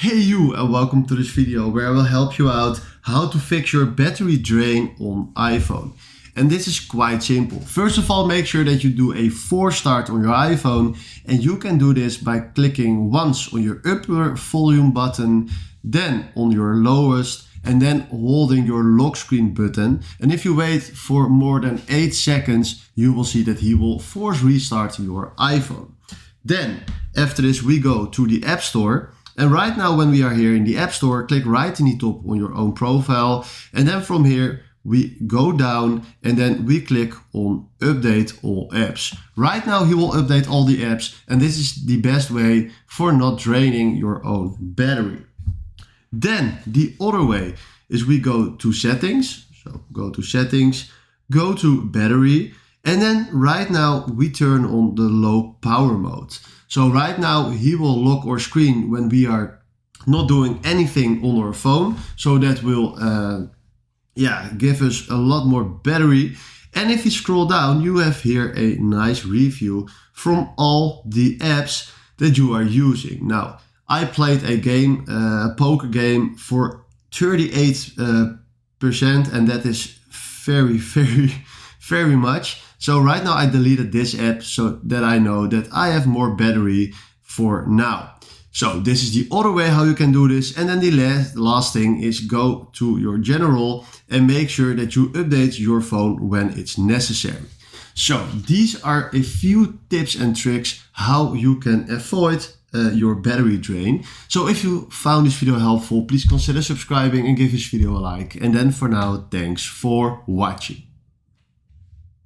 Hey you, and welcome to this video where I will help you out how to fix your battery drain on iPhone. And this is quite simple. First of all, make sure that you do a force start on your iPhone, and you can do this by clicking once on your upper volume button, then on your lowest, and then holding your lock screen button. And if you wait for more than 8 seconds, you will see that he will force restart your iPhone. Then after this, we go to the App Store. And right now, when we are here in the App Store, click right in the top on your own profile. And then from here, we go down and then we click on update all apps. Right now, he will update all the apps. And this is the best way for not draining your own battery. Then the other way is we go to settings. So go to settings, go to battery. And then right now we turn on the low power mode. So right now he will lock our screen when we are not doing anything on our phone. So that will give us a lot more battery. And if you scroll down, you have here a nice review from all the apps that you are using. Now, I played a game, a poker game for 38%, and that is very much. So right now I deleted this app so that I know that I have more battery for now. So this is the other way how you can do this. And then the last thing is go to your general and make sure that you update your phone when it's necessary. So these are a few tips and tricks how you can avoid your battery drain. So if you found this video helpful, please consider subscribing and give this video a like. And then for now, thanks for watching.